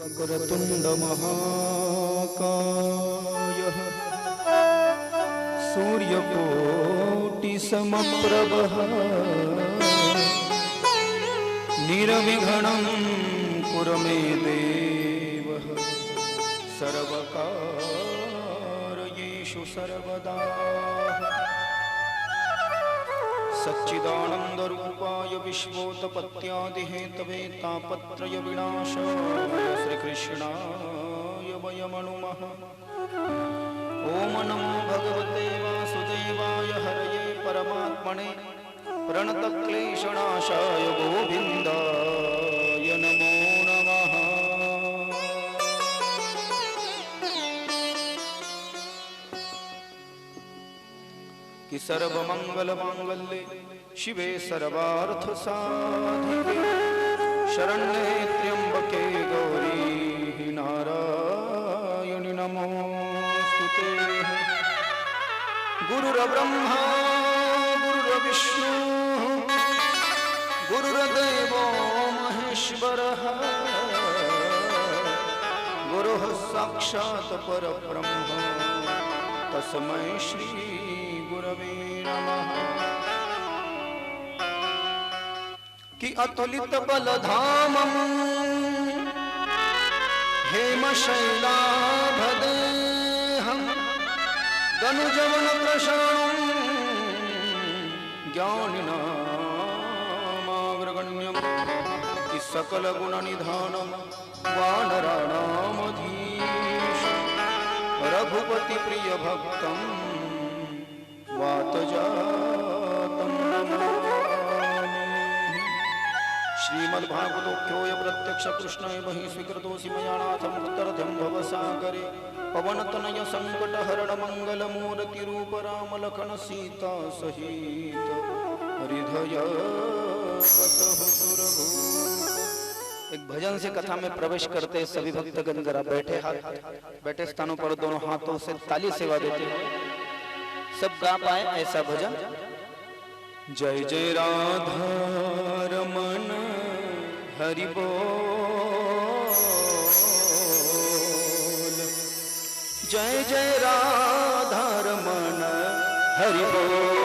वक्रतुंड महाकाय सूर्यकोटि समप्रभः निर्विघ्नं कुरु मे देव सर्वकार्येषु सर्वदा सच्चिदानंद रूपाय विश्वोत्पत्त्यादिहेतवे तापत्रय विनाशाय श्री कृष्णाय वयं नुमः। ओम नमो भगवते वासुदेवाय हरये परमात्मने प्रणतक्लेशनाशाय गोविन्दाय नमो नमः। कि सर्वमंगलमांगल्ये शिवे सर्वार्थसाधिके शरण्ये त्र्यंबके गौरी नारायणि नमोस्तुते। गुरुर्ब्रह्मा गुरुर्विष्णु गुरुर्देवो महेश्वरः गुरुः साक्षात् परब्रह्म तस्मै श्री गुरवे नमः। कि अतुलित बलधामं हेमशैलाभदेहं दनुजवन प्रशाणं ज्ञानिनामाग्रगण्यं कि सकलगुणनिधानं वानराणामधीशं रघुपति प्रिय भक्तं वातजातं नमामि। श्रीमद्भागवतोऽख्योऽय प्रत्यक्ष कृष्णय बहि स्वीकृतोऽसि मया नाथं कृतर्थं भवसागरे पवनतनय संकटहरण मंगलमूर्ति रूप राम लखन सीता सहित हृदय एक भजन से कथा में प्रवेश करते सभी भक्तगण जरा बैठे स्थानों पर दोनों हाथों से ताली सेवा देते हुए सब गा पाए ऐसा भजन। जय जय राधा रमन हरि बोल, जय जय राधा रमन हरि बोल।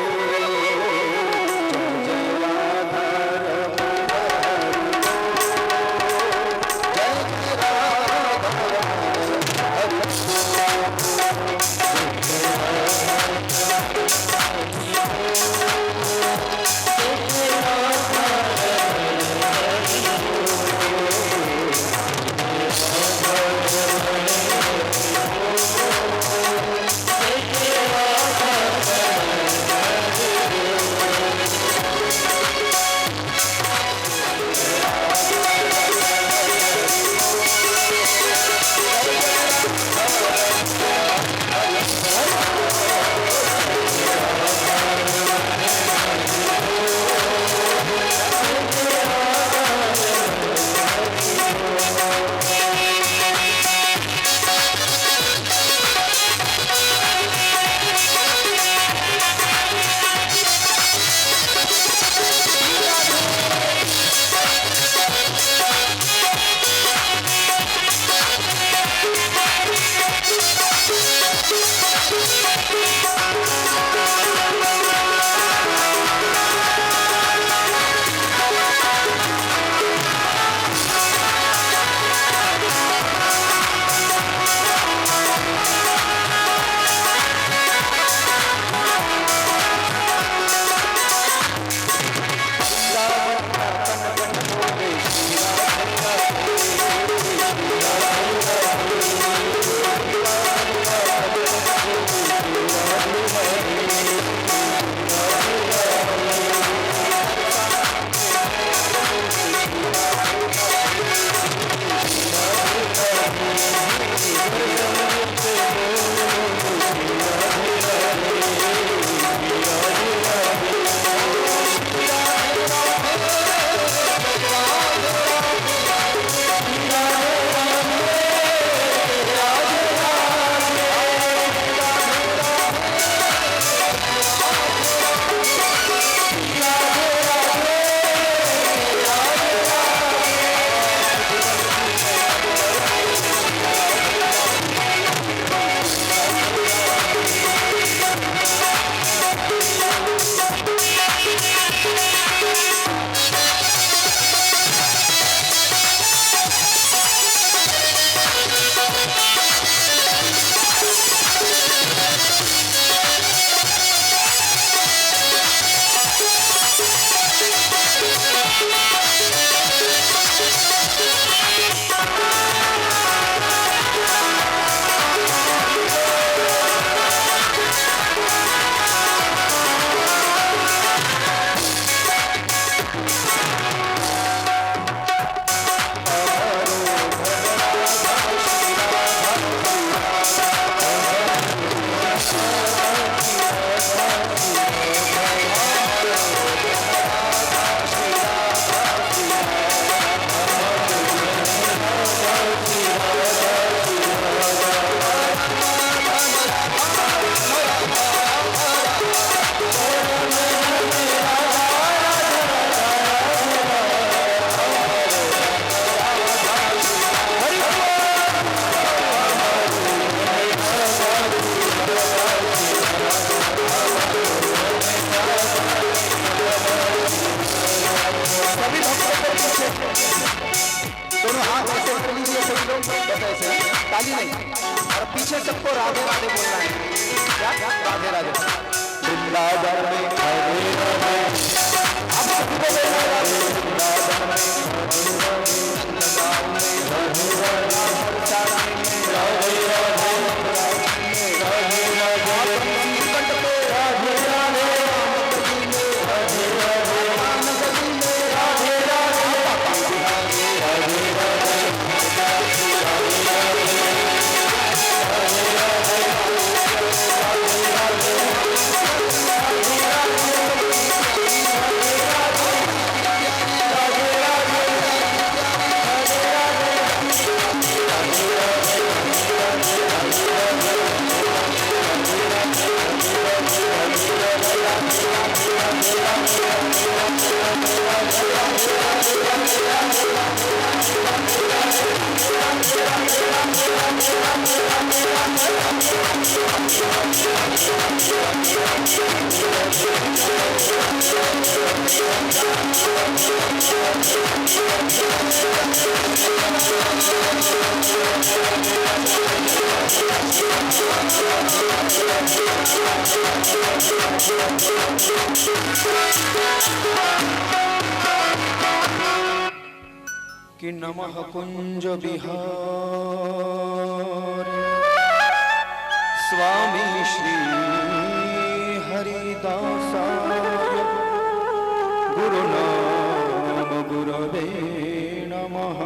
ताली नहीं, और पीछे सबको राधे राधे बोलना है। क्या? राधे राधे। वृंदावन में राधे राधे, आप सभी को बोलना है राधे। वृंदावन में नंदगांव में राधे राधे, सारणी में राधे राधे, राधे राधे, नीलकंठ पे राधे राधे, राधे राधे, मानसजी में राधे राधे, राधे राधे, कि नमः कुंज बिहार स्वामी श्री हरिदासाय गुरुनाम गुरवे नमः।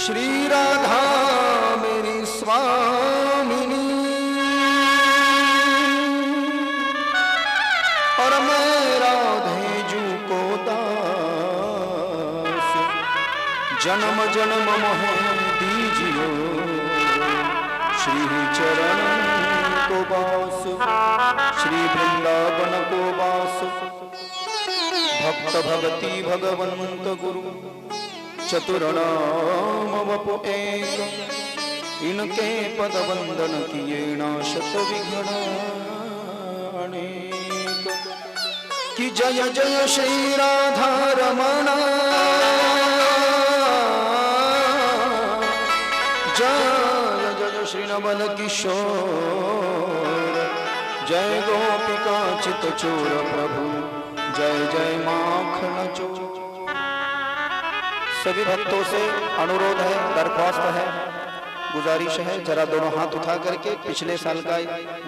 श्री राधा मेरी स्वामिनी और मैं राधे जू को दास, जन्म जन्म मोह दीजियो श्री चरण को वास, श्री वृंदावन को वास। भक्त भगति भगवंत गुरु चतुर्नाम वपु एक, इनके पद वंदन किए नाशत विघ्न अनेक। कि जय जय श्री राधा रमण, जय जय श्री नवल किशोर, जय गोपिका चित चोर प्रभु, जय जय माखन चोर। सभी भक्तों से अनुरोध है, दरख्वास्त है, गुजारिश है, जरा दोनों हाथ उठा करके, पिछले साल का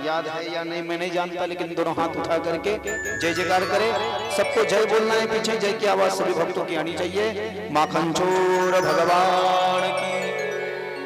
याद है या नहीं मैं नहीं जानता, लेकिन दोनों हाथ उठा करके जय जयकार करें। सबको जय बोलना है, पीछे जय की आवाज सभी भक्तों की आनी चाहिए। माखन चोर भगवान की,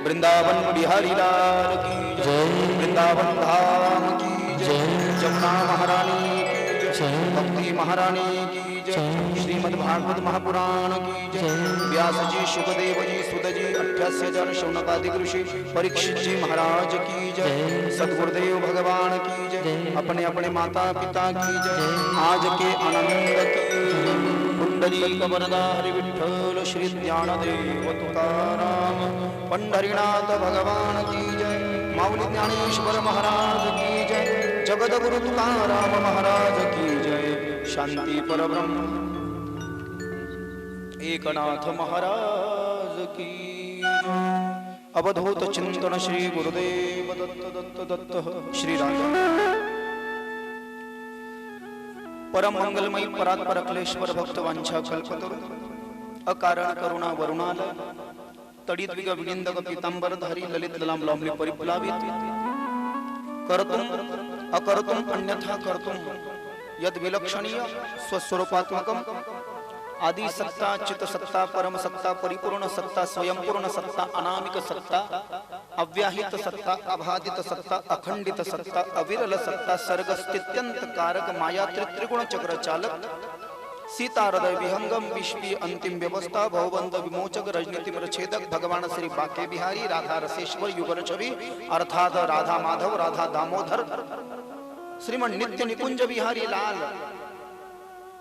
वृंदावन बिहारी लाल की जय, वृंदावन धाम की जय, जमुना महारानी की जय, भक्ति महारानी की जय, श्रीमद् भागवत महापुराण की जय, व्यास जी शुकदेव जी सुत जी 88,000 शौनकादिक ऋषि परीक्षित जी महाराज की जय, सद्गुरुदेव भगवान की जय, अपने अपने माता पिता की जय, आज के आनंद की। पुंडलीक वरदा हरि विठ्ठल श्री ज्ञानदेव तुकाराम, पंढरीनाथ भगवान की जय, माऊली ज्ञानेश्वर महाराज की जय, जगद्गुरु तुकाराम महाराज की जय, शांति परब्रह्म एकनाथ महाराज की। अवधूत चिंतन श्री गुरुदेव दत्त दत्त दत्त श्री राजा। परम मंगलमयी परात्पर अखिलेश्वर भक्त वांछा कल्पतरु, अकारण करुणा वरुणालय, तडित विग विनिंदक पीतांबर धारी ललित ललाम लांबली परिप्लावित, कर्तुम अकर्तुम अन्यथा कर्तुम यद विलक्षणीय स्वस्वरूपात्मकम आदि सत्ता, चित सत्ता, परम सत्ता, परिपूर्ण सत्ता, स्वयंपूर्ण सत्ता, अनामिक सत्ता, अव्याहित सत्ता, अबाधित सत्ता, अखंडित सत्ता, अविरल सत्ता, सर्ग स्थित्यंत कारक, माया त्रिगुण चक्र चालक, सीता हृदय विहंगम, विश्वी अंतिम व्यवस्था, भवबंध विमोचक, रजनीति प्रच्छेदक, भगवान श्री बाके बिहारी, राधा रसेश्वर युगल छवि अर्थात राधा माधव, राधा दामोदर, श्रीमन नित्य निकुंज बिहारी लाल,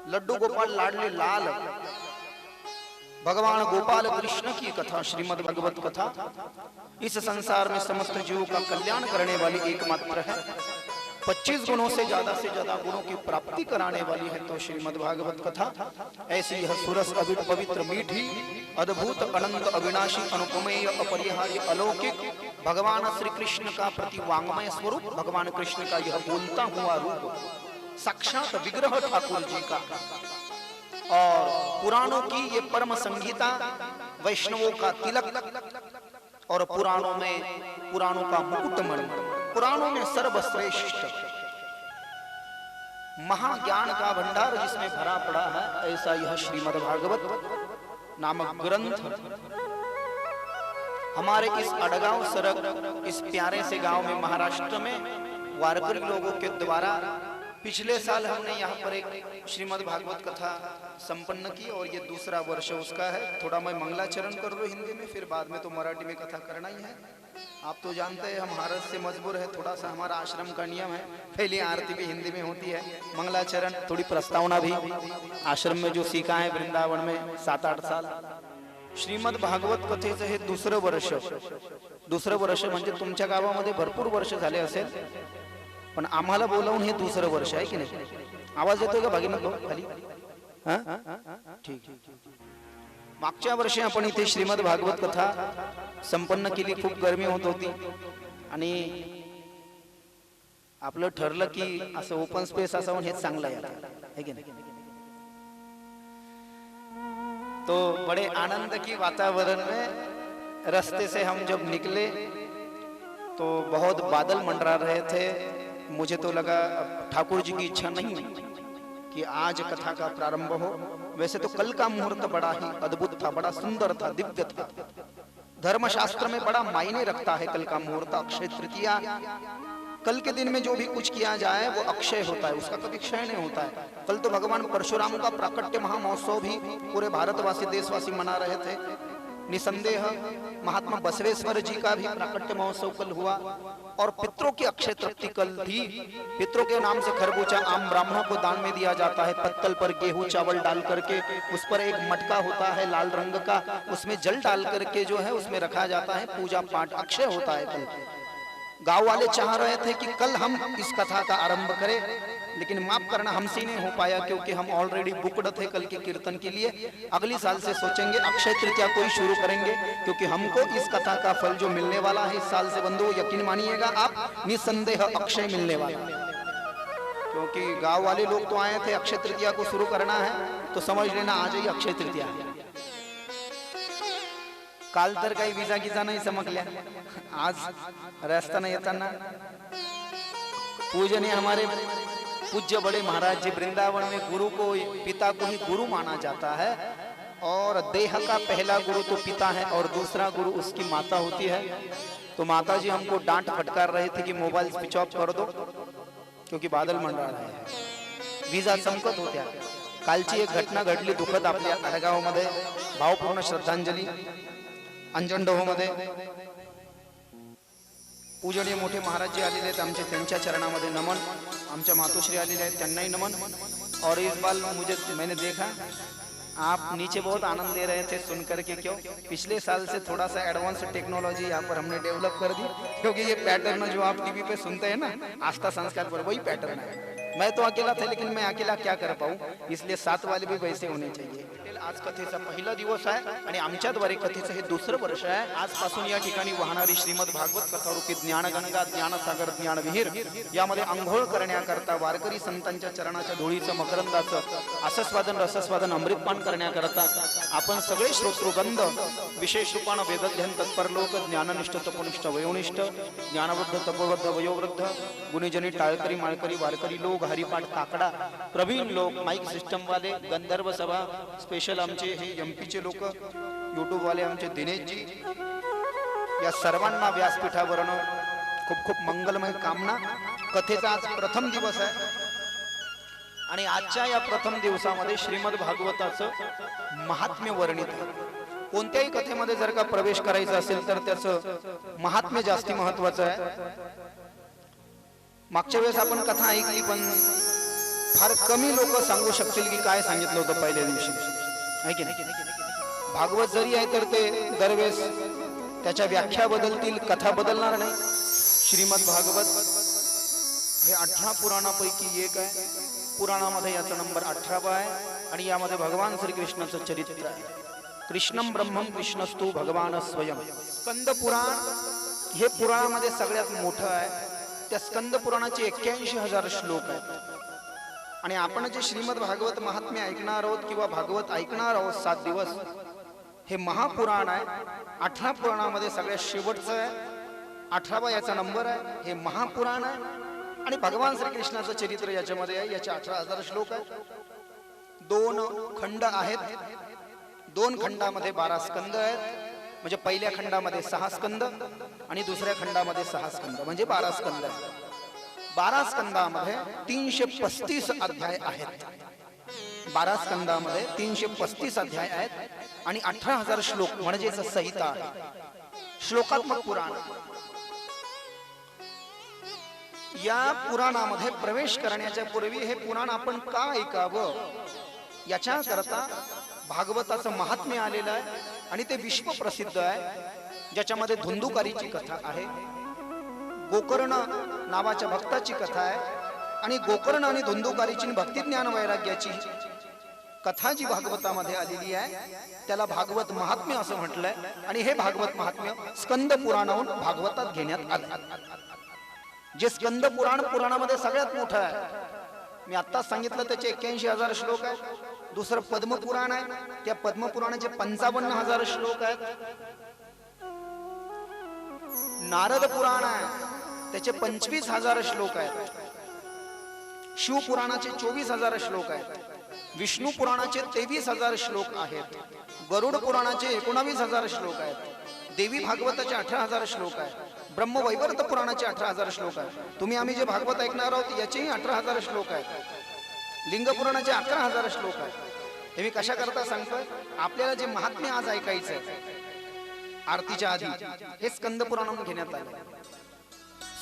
लड्डू गोपाल लाडले लाल, भगवान गोपाल कृष्ण की कथा, श्रीमद् भगवत कथा इस संसार में समस्त जीवों का कल्याण करने वाली एकमात्र है। 25 गुणों से ज्यादा गुणों की प्राप्ति कराने वाली है तो श्रीमद् भागवत कथा ऐसी यह सुरस अविट पवित्र मीठी अद्भुत अनंत अविनाशी अनुपमेय अपरिहार्य अलौकिक भगवान श्री कृष्ण का प्रति वांग्मय स्वरूप, भगवान कृष्ण का यह बोलता हुआ रूप, साक्षात विग्रह ठाकुर जी का, और पुराणों की ये परम संगीता, वैष्णवों का तिलक, और पुराणों का मुकुटमणि, पुराणों में सर्वश्रेष्ठ महाज्ञान का भंडार जिसमें भरा पड़ा है, ऐसा यह श्रीमद् भागवत नामक ग्रंथ हमारे इस अड़गांव सरग, इस प्यारे से गांव में महाराष्ट्र में वारकरी लोगों के द्वारा पिछले साल हमने यहाँ पर एक श्रीमद् भागवत कथा संपन्न की और ये दूसरा वर्ष उसका है। थोड़ा मैं मंगलाचरण कर लो हिंदी में, फिर बाद में तो मराठी में कथा करना ही है। आप तो जानते हैं हम भारत से मजबूर है, थोड़ा सा हमारा आश्रम का नियम है, पहली आरती भी हिंदी में होती है, मंगलाचरण थोड़ी प्रस्तावना भी आश्रम में जो सीखा है वृंदावन में 7-8 साल। श्रीमद् भागवत कथेचं हे दुसरं वर्ष म्हणजे तुमच्या गावामध्ये भरपूर वर्ष झाले असेल, पण आम्हाला बोलावून हे दुसरं वर्ष आहे की नाही? आवाज येतोय का भगिनी खाली? ठीक. मागच्या वर्षी आपण इथे श्रीमद् भागवत कथा संपन्न केली, खूप गर्मी होत होती आणि आपलं ठरलं की असं ओपन स्पेस असावं हेच चांगलं आहे की नाही? तो बड़े आनंद की वातावरण में रास्ते से हम जब निकले तो बहुत बादल मंडरा रहे थे। मुझे तो लगा ठाकुर जी की इच्छा नहीं कि आज कथा का प्रारंभ हो। वैसे तो कल का मुहूर्त बड़ा ही अद्भुत था, बड़ा सुंदर था, दिव्य था। धर्मशास्त्र में बड़ा मायने रखता है कल का मुहूर्त, अक्षय तृतीया। कल के दिन में जो भी कुछ किया जाए वो अक्षय होता है, उसका कभी क्षय नहीं होता है। कल तो भगवान परशुराम का प्राकट्य महामहोत्सव भी पूरे भारतवासी देशवासी मना रहे थे। निसंदेह महात्मा बसवेश्वर जी का भी प्राकट्य महोत्सव कल हुआ और पितरों की अक्षय तृप्ति कल थी। पितरों के नाम से खरबूजा आम ब्राह्मणों को दान में दिया जाता है। पत्तल पर गेहूं चावल डाल करके उस पर एक मटका होता है लाल रंग का, उसमें जल डाल करके जो है उसमें रखा जाता है, पूजा पाठ अक्षय होता है कल। गांव वाले चाह रहे थे कि कल हम इस कथा का आरंभ करें, लेकिन माफ करना हमसे नहीं हो पाया क्योंकि हम ऑलरेडी बुकड थे कल के कीर्तन के लिए। अगली साल से सोचेंगे अक्षय तृतीया को ही शुरू करेंगे क्योंकि हमको इस कथा का फल जो मिलने वाला है इस साल से बंधु यकीन मानिएगा आप, निसंदेह अक्षय मिलने वाला है। क्योंकि गांव वाले लोग तो आए थे अक्षय तृतीया को शुरू करना है, तो समझ लेना आज ही अक्षय तृतीया है। काल तर काही विजा गिजा नाही चमकल्या, आज रस्त्याने येताना पूजनीय हमारे पूज्य बड़े महाराज जी वृंदावन में गुरु को, पिता को ही गुरु माना जाता है और देह का पहला गुरु तो पिता है और दूसरा गुरु उसकी माता होती है। तो माता जी हमको डांट फटकार रहे थे कि मोबाइल स्विच ऑफ कर दो क्योंकि बादल मंडरा रहे हैं, विजा चमकत होत्या। कालची एक घटना घडली दुःखद आपल्या अडगाव मध्ये, भावपूर्ण श्रद्धांजली अंजनडोह मध्ये पूजनीय मोठे महाराज जी आलेले आहेत आमचे, त्यांच्या चरणामध्ये नमन। आमच्या मातोश्री आलेले आहेत त्यांनाही नमन। और इस बार मैंने देखा आप नीचे बहुत आनंद ले रहे थे सुनकर के, क्यों? पिछले साल से थोड़ा सा एडवांस टेक्नोलॉजी यहाँ पर हमने डेवलप कर दी, क्योंकि ये पैटर्न जो आप टीवी पे सुनते हैं ना आस्था संस्कार पर, वही पैटर्न है। मैं तो अकेला था लेकिन मैं अकेला क्या कर पाऊँ, इसलिए साथ वाले भी वैसे होने चाहिए। आज कथेचा पहिला दिवस आहे आणि आमच्याद्वारे कथेचं हे दुसरं वर्ष आहे। आजपासून या ठिकाणी वाहणारी श्रीमद् भागवत कथारूपी ज्ञानगंगा, ज्ञानसागर, ज्ञानविहीर यामध्ये अंघोळ करण्याकरता वारकरी संतांच्या चरणाच्या धुळीचं, मकरंदाचं आस्वादन, रसस्वादन, अमृतपान करण्याकरता आपण सगळे श्रोतृगंध विशेष रूपानं वेदध्ययन तत्पर लोक, ज्ञाननिष्ठ तपोनिष्ठ वयोनिष्ठ, ज्ञानवृद्ध तपोवृद्ध वयोवृद्ध, गुणीजनी टाळकरी माळकरी वारकरी लोक, हरिपाठ काकडा प्रवीण लोक, माईक सिस्टम वाले, गंधर्व सभा स्पेशल आमचे हे एमपीचे लोक, यूट्यूब वाले आमचे दिनेश जी, या सर्वांना व्यासपीठावरनं खूप खूप मंगलमय कामना। कथेचा आज प्रथम दिवस आहे आणि आजच्या या प्रथम दिवसामध्ये श्रीमद् भागवताचं महात्म्य वर्णित आहे। कोणत्याही कथेमध्ये जर का प्रवेश करायचा असेल तर त्याचं महात्म्य जास्ती महत्वाचं आहे। मागच्या वेळेस आपण कथा ऐकली पण फार कमी लोक सांगू शकतील की काय सांगितलं होतं पहिल्या दिवशी, आहे की नाही? भागवत जरी आहे तर ते दरवेळेस त्याच्या व्याख्या बदलतील, कथा बदलणार नाही। श्रीमद् भागवत हे 18 पुराणापैकी एक आहे. पुराणामध्ये याचा नंबर 18 आहे आणि यामध्ये भगवान श्रीकृष्णाचं चरित्र आहे. कृष्णम ब्रह्मम कृष्णस्तु भगवान स्वयं. स्कंद पुराण हे पुराणामध्ये सगळ्यात मोठं आहे. त्या स्कंद पुराणाचे 81,000 श्लोक आहेत आणि आपण जे श्रीमद भागवत महात्म्य ऐकणार आहोत किंवा भागवत ऐकणार आहोत 7 दिवस, हे महापुराण आहे. 18 पुराणामध्ये सगळ्यात शेवटचं आहे. 18वा याचा नंबर आहे. हे महापुराण आहे आणि भगवान श्रीकृष्णाचं चरित्र याच्यामध्ये आहे. याचे 18,000 श्लोक आहेत. 2 खंड आहेत. 2 खंडामध्ये 12 स्कंद आहेत. म्हणजे पहिल्या खंडामध्ये 6 स्कंद आणि दुसऱ्या खंडामध्ये 6 स्कंद म्हणजे 12 स्कंद आहेत. 12 स्कंदामध्ये 335 अध्याय आहेत. 12 स्कंदामध्ये 335 अध्याय आहेत आणि 18,000 श्लोक म्हणजे संहिता आहे. श्लोकात्मक पुराण. या पुराणामध्ये प्रवेश करण्याच्या पूर्वी हे पुराण आपण का ऐकावं याच्या करता भागवताचं महात्म्य आलेलं आहे आणि ते विश्व प्रसिद्ध आहे. ज्याच्यामध्ये धुंदुकारीची कथा आहे, गोकर्ण नावाच्या भक्ताची कथा आहे आणि गोकर्ण आणि धुंदुकारीची भक्ती ज्ञान वैराग्याची कथा जी भागवतामध्ये आलेली आहे त्याला भागवत महात्म्य असं म्हटलंय. आणि हे भागवत महात्म्य स्कंद पुराणाहून भागवतात घेण्यात आलं. जे स्कंद पुराण पुराणामध्ये सगळ्यात मोठं आहे. मी आत्ताच सांगितलं त्याचे 81,000 श्लोक आहेत. दुसरं पद्मपुराण आहे. त्या पद्मपुराणाचे 55,000 श्लोक आहेत. नारद पुराण आहे त्याचे 25,000 श्लोक आहेत. शिवपुराणाचे 24,000 श्लोक आहेत. विष्णू पुराणाचे 23,000 श्लोक आहेत. गरुड पुराणाचे 19,000 श्लोक आहेत. देवी भागवताचे 18,000 श्लोक आहेत. ब्रह्मवैवर्त पुराणाचे 18,000 श्लोक आहेत. तुम्ही आम्ही जे भागवत ऐकणार आहोत याचेही 18,000 श्लोक आहेत. लिंग पुराणाचे 11,000 श्लोक आहेत. हे मी कशा करता सांगतोय, आपल्याला जे महात्म्य आज ऐकायचं आहे आरतीच्या आधी हे स्कंद पुराणातून घेण्यात आले.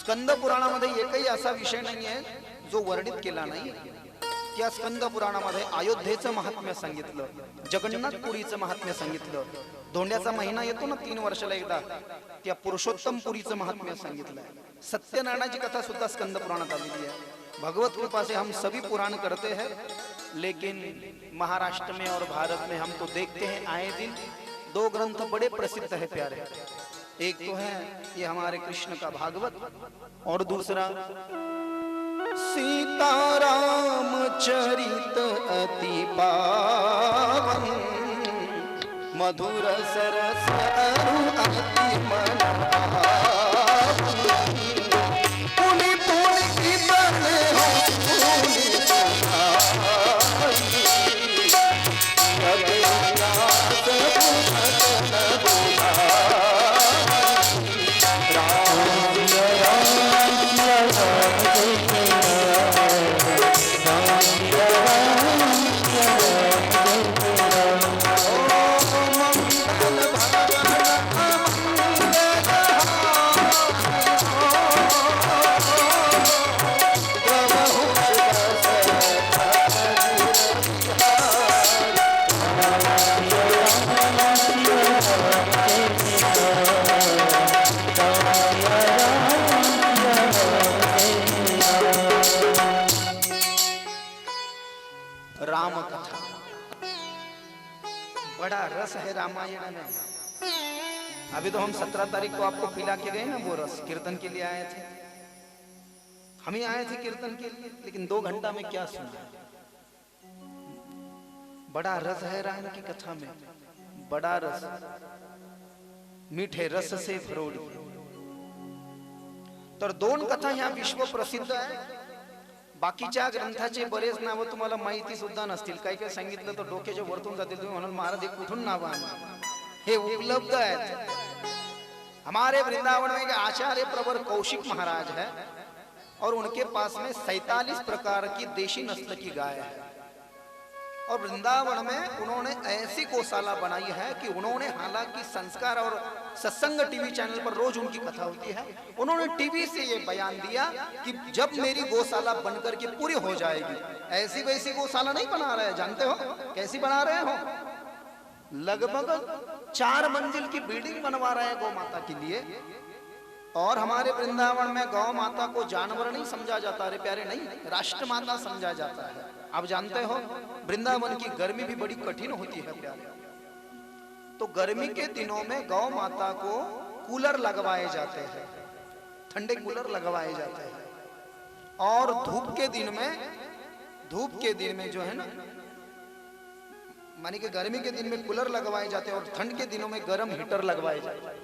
स्कंद पुराणामध्ये एकही असा विषय नाही आहे जो वर्णित केला नाही. त्या स्कंद पुराणामध्ये अयोध्येचं महात्म्य सांगितलं, जगन्नाथपुरीचं महात्म्य सांगितलं, धोंड्याचा महिना येतो ना 3 वर्षाला एकदा, त्या पुरुषोत्तमपुरीचं महात्म्य सांगितलं. सत्यनारायणाची कथा सुद्धा स्कंद पुराणात आलेली आहे. भगवत कृपा से हम सभी पुराण करते हैं, लेकिन महाराष्ट्र में और भारत में हम तो देखते हैं आए दिन 2 ग्रंथ बड़े प्रसिद्ध है प्यारे. एक तो है ये हमारे कृष्ण का भागवत और दूसरा सीताराम चरित अति पावन मधुर सरस अरु अति मन पुनि पुनि की बने हो पुनि राम कथा. बड़ा रस है रामायण में. अभी तो हम 17 तारीख को आपको पिला के गए ना वो रस, कीर्तन के लिए आए थे. हम ही आए थे कीर्तन के लिए, लेकिन 2 घंटा में क्या सुना. बड़ा रस है राम की कथा में, बड़ा रस. मीठे रस से फरोडी. तर 2 कथा ह्या विश्व प्रसिद्ध आहे. बाकीच्या ग्रंथाचे बरेच नाव तुम्हाला माहिती सुद्धा नसतील. काही काही सांगितलं तर डोक्याच्या वरतून जातील तुम्ही म्हणून महाराज हे कुठून नाव हे उपलब्ध आहेत. हमारे वृंदावन में एक आचार्य प्रवर कौशिक महाराज है और उनके पास में 47 प्रकार की देशी नस्ल की गाय है. और वृंदावन में उन्होंने ऐसी गौशाला बनाई है कि उन्होंने, हालांकि संस्कार और सत्संग टीवी चैनल पर रोज उनकी कथा होती है, उन्होंने टीवी से ये बयान दिया कि जब मेरी गौशाला बनकर के पूरी हो जाएगी, ऐसी वैसी गौशाला नहीं बना रहे, जानते हो कैसी बना रहे हो, लगभग 4 मंजिल की बिल्डिंग बनवा रहे हैं गौ माता के लिए और हमारे वृंदावन में गौ माता को जानवर नहीं समझा जाता, अरे प्यारे, नहीं, राष्ट्र माता समझा जाता है। आप जानते हो वृंदावन की गर्मी भी बड़ी कठिन होती है प्यारे, तो गर्मी के दिनों में गौ माता को कूलर लगवाए जाते हैं, ठंडे कूलर लगवाए जाते हैं। और धूप के दिन में जो है ना, मानी कि गर्मी के दिन में कूलर लगवाए जाते हैं और ठंड के दिनों में गरम हीटर लगवाए जाते हैं।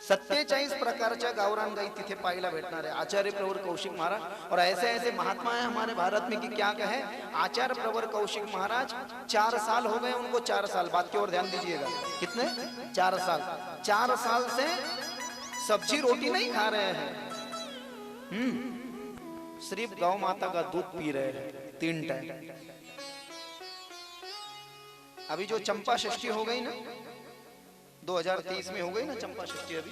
47 प्रकारच्या गावरान गाई तिथे पाहायला भेटणार आहे। आचार्य प्रवर कौशिक महाराज, और ऐसे ऐसे महात्मा है हमारे भारत में कि क्या कहे। आचार्य प्रवर कौशिक महाराज 4 साल हो गए उनको, 4 साल, बात की ओर ध्यान दीजिएगा, कितने, 4 साल, 4 साल से सब्जी रोटी नहीं खा रहे हैं, सिर्फ गौ माता का दूध पी रहे हैं 3 टाइम। अभी जो चंपा षष्ठी हो गई ना, 2023 में हो गई ना चंपा षष्ठी, अभी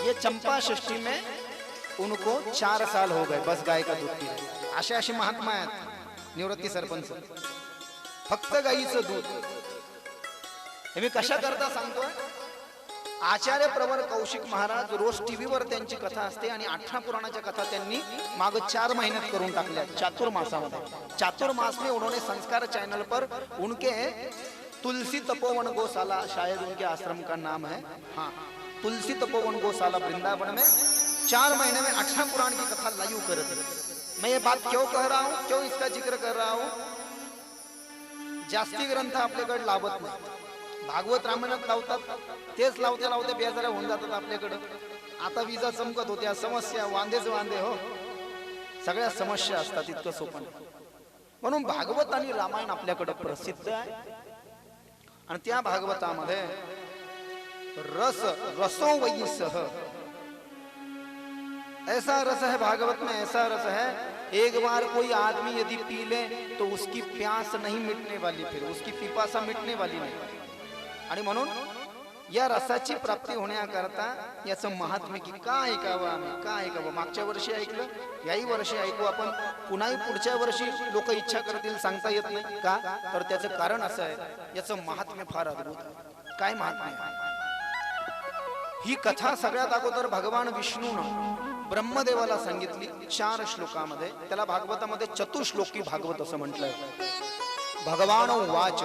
ये चंपा षष्ठी में उनको 4 साल हो गए बस गाय का दूध पी रहे। असे असे महात्मा आहेत निवृत्ती सरपंच, फक्त गाईचं दूध। हे मी कशा करता सांगतोय, आचार्य प्रवर कौशिक महाराज रोज टीव्हीवर त्यांची कथा असते आणि 18 पुराणाच्या कथा त्यांनी माग 4 मेहनत करून टाकल्या चातुर्मासामध्ये। चातुर्मास में उन्होंने संस्कार चैनल पर उनके तुलसी तपोवन गौशाला, शायद उनके आश्रम का नाम है, हाँ, तुलसी तपोवन गौशाला वृंदावन में 4 महीने में 18 पुराण की कथा लाइव कर दी। मैं ये बात क्यों कह रहा हूँ, क्यों इसका जिक्र कर रहा हूँ, जास्ती ग्रंथ आपल्याकडे लाभत नाही, भागवत रामायणात लावतात, तेच लावते लावते बेजारा होऊन जातात आपल्याकडे। आता विजा चमकत होत्या, समस्या वांदेच वांदे हो, सगळ्या समस्या असतात, इतकं सोपं नाही। म्हणून भागवत आणि रामायण आपल्याकडे प्रसिद्ध आहे आणि त्या भागवतामध्ये रसों वही सह, ऐसा रस है भागवत में, ऐसा रस है, एक बार कोई आदमी यदि पी ले तो उसकी प्यास नहीं मिटने वाली, फिर उसकी पिपासा मिटने वाली नहीं। आणि म्हणून या रसाची प्राप्ती होण्याकरता याचं महात्म्य की का ऐकावं आम्ही, का ऐकावं। मागच्या वर्षी ऐकलं, याही वर्षी ऐकू आपण, पुन्हाही पुढच्या वर्षी लोक इच्छा करतील, सांगता येत नाही का, तर त्याचं कारण असं आहे, याचं महात्म्य फार अद्भुत आहे। काय महात्म्य आहे ही कथा, सगळ्यात अगोदर भगवान विष्णूनं ब्रह्मदेवाला सांगितली 4 श्लोकामध्ये, त्याला भागवतामध्ये चतुश्लोकी भागवत असं म्हटलंय। भगवान वाच